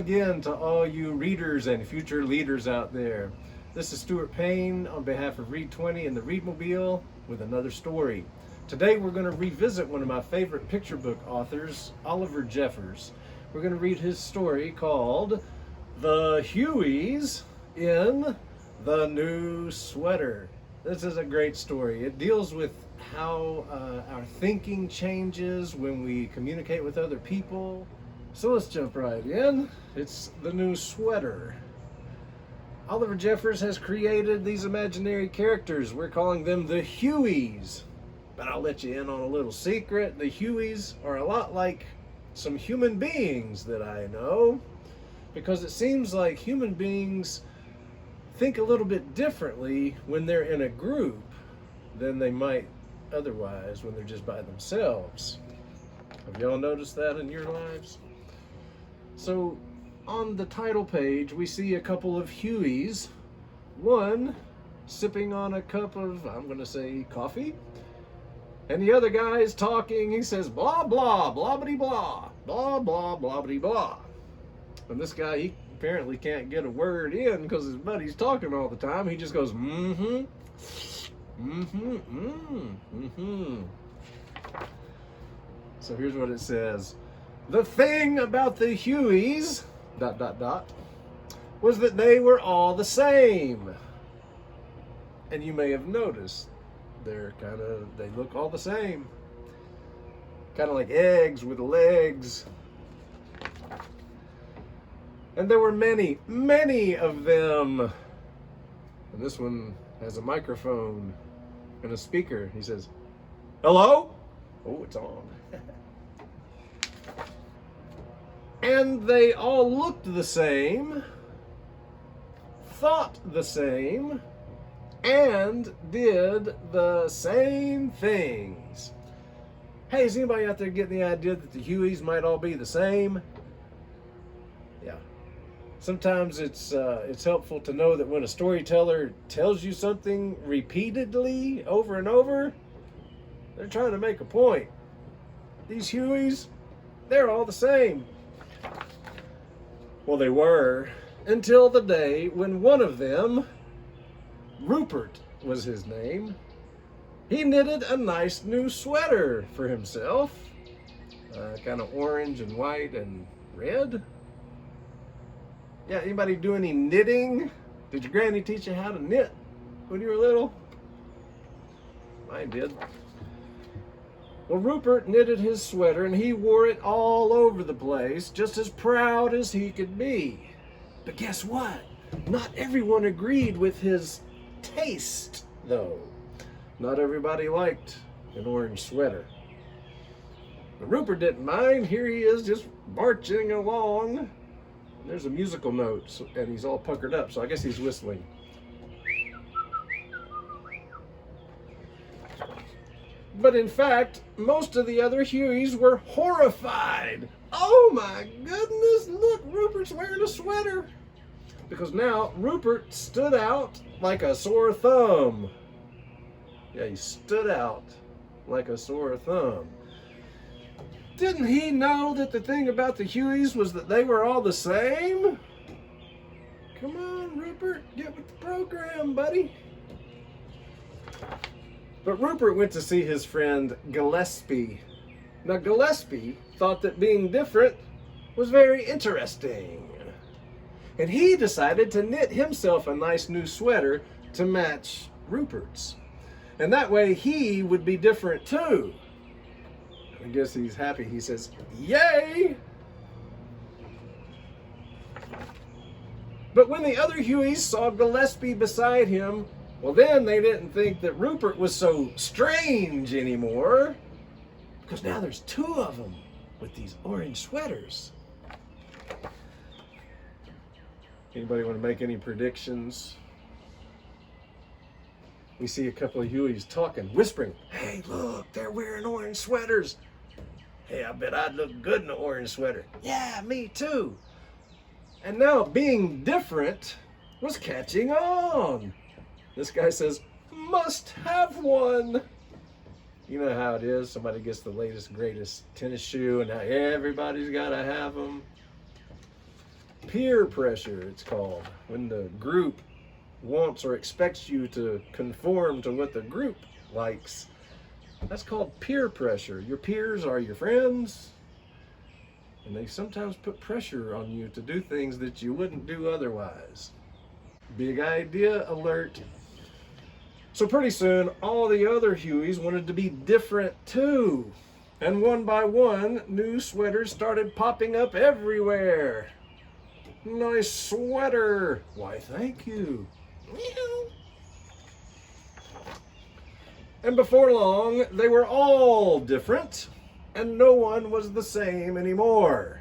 again to all you readers and future leaders out there. This is Stuart Payne on behalf of Read 20 and the Readmobile with another story. Today we're going to revisit one of my favorite picture book authors, Oliver Jeffers. We're going to read his story called The Hueys in the New Sweater. This is a great story. It deals with how our thinking changes when we communicate with other people. So let's jump right in. It's The New Sweater. Oliver Jeffers has created these imaginary characters. We're calling them the Hueys. But I'll let you in on a little secret. The Hueys are a lot like some human beings that I know, because it seems like human beings think a little bit differently when they're in a group than they might otherwise when they're just by themselves. Have y'all noticed that in your lives? So on the title page we see a couple of Hueys, one sipping on a cup of, I'm going to say, coffee, and the other guy is talking. He says blah blah blah bitty blah blah blah blah bitty blah, and this guy, he apparently can't get a word in because his buddy's talking all the time. He just goes mm-hmm. So here's what it says. The thing about the Hueys, ... was that they were all the same. And you may have noticed they look all the same. Kind of like eggs with legs. And there were many, many of them. And this one has a microphone and a speaker. He says, "Hello?" Oh, it's on. And they all looked the same, thought the same, and did the same things. Hey, is anybody out there getting the idea that the Hueys might all be the same? Yeah. Sometimes it's helpful to know that when a storyteller tells you something repeatedly over and over, they're trying to make a point. These Hueys, they're all the same. Well, they were, until the day when one of them, Rupert was his name, he knitted a nice new sweater for himself, kind of orange and white and red. Yeah, anybody do any knitting? Did your granny teach you how to knit when you were little? Mine did. Well, Rupert knitted his sweater and he wore it all over the place, just as proud as he could be. But guess what? Not everyone agreed with his taste, though. Not everybody liked an orange sweater. But Rupert didn't mind. Here he is, just marching along. There's a musical note, and he's all puckered up, so I guess he's whistling. But in fact, most of the other Hueys were horrified. Oh my goodness, look, Rupert's wearing a sweater. Because now Rupert stood out like a sore thumb. Yeah, he stood out like a sore thumb. Didn't he know that the thing about the Hueys was that they were all the same? Come on, Rupert, get with the program, buddy. But Rupert went to see his friend Gillespie. Now Gillespie thought that being different was very interesting. And he decided to knit himself a nice new sweater to match Rupert's. And that way he would be different too. I guess he's happy. He says, "Yay!" But when the other Hueys saw Gillespie beside him, well, then they didn't think that Rupert was so strange anymore, because now there's two of them with these orange sweaters. Anybody want to make any predictions? We see a couple of Hueys talking, whispering, "Hey, look, they're wearing orange sweaters. Hey, I bet I'd look good in an orange sweater. Yeah, me too." And now being different was catching on. This guy says, "Must have one." You know how it is. Somebody gets the latest, greatest tennis shoe, and now everybody's got to have them. Peer pressure, it's called. When the group wants or expects you to conform to what the group likes. That's called peer pressure. Your peers are your friends, and they sometimes put pressure on you to do things that you wouldn't do otherwise. Big idea alert. So pretty soon, all the other Hueys wanted to be different too. And one by one, new sweaters started popping up everywhere. Nice sweater. Why, thank you. And before long, they were all different, and no one was the same anymore.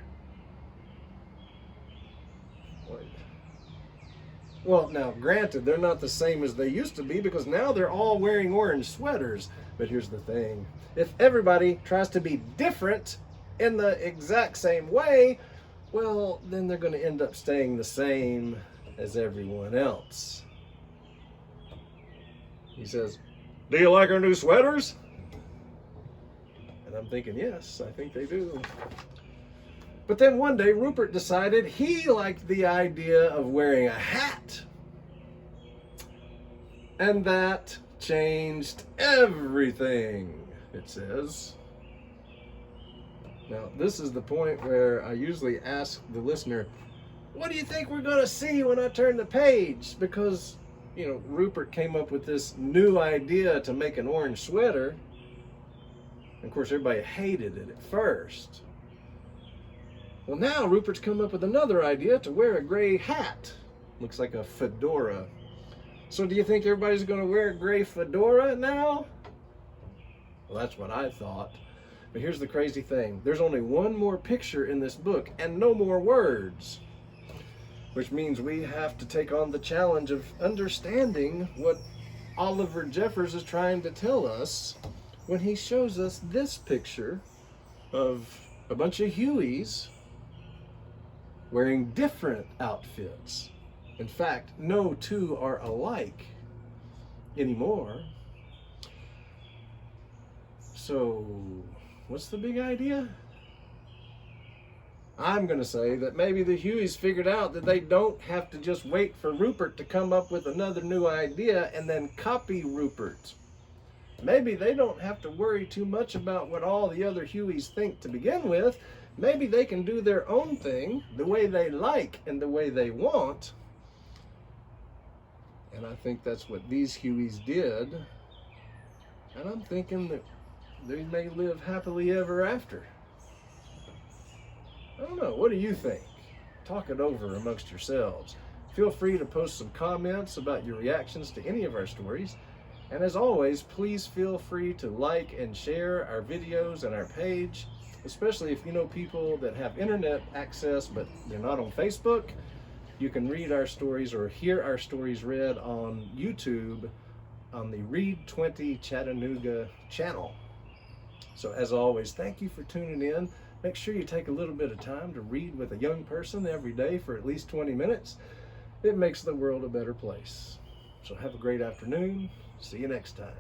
Well, now, granted, they're not the same as they used to be because now they're all wearing orange sweaters. But here's the thing. If everybody tries to be different in the exact same way, well, then they're going to end up staying the same as everyone else. He says, "Do you like our new sweaters?" And I'm thinking, yes, I think they do. But then one day, Rupert decided he liked the idea of wearing a hat. And that changed everything, it says. Now, this is the point where I usually ask the listener, what do you think we're going to see when I turn the page? Because, you know, Rupert came up with this new idea to make an orange sweater. And of course, everybody hated it at first. Well, now Rupert's come up with another idea to wear a gray hat. Looks like a fedora. So do you think everybody's going to wear a gray fedora now? Well, that's what I thought. But here's the crazy thing. There's only one more picture in this book and no more words. Which means we have to take on the challenge of understanding what Oliver Jeffers is trying to tell us when he shows us this picture of a bunch of Hueys wearing different outfits. In fact, no two are alike anymore. So, what's the big idea? I'm going to say that maybe the Hueys figured out that they don't have to just wait for Rupert to come up with another new idea and then copy Rupert. Maybe they don't have to worry too much about what all the other Hueys think to begin with. Maybe they can do their own thing the way they like and the way they want. And I think that's what these Hueys did. And I'm thinking that they may live happily ever after. I don't know, what do you think? Talk it over amongst yourselves. Feel free to post some comments about your reactions to any of our stories. And as always, please feel free to like and share our videos and our page, especially if you know people that have internet access but they're not on Facebook. You can read our stories or hear our stories read on YouTube on the Read 20 Chattanooga channel. So as always, thank you for tuning in. Make sure you take a little bit of time to read with a young person every day for at least 20 minutes. It makes the world a better place. So have a great afternoon. See you next time.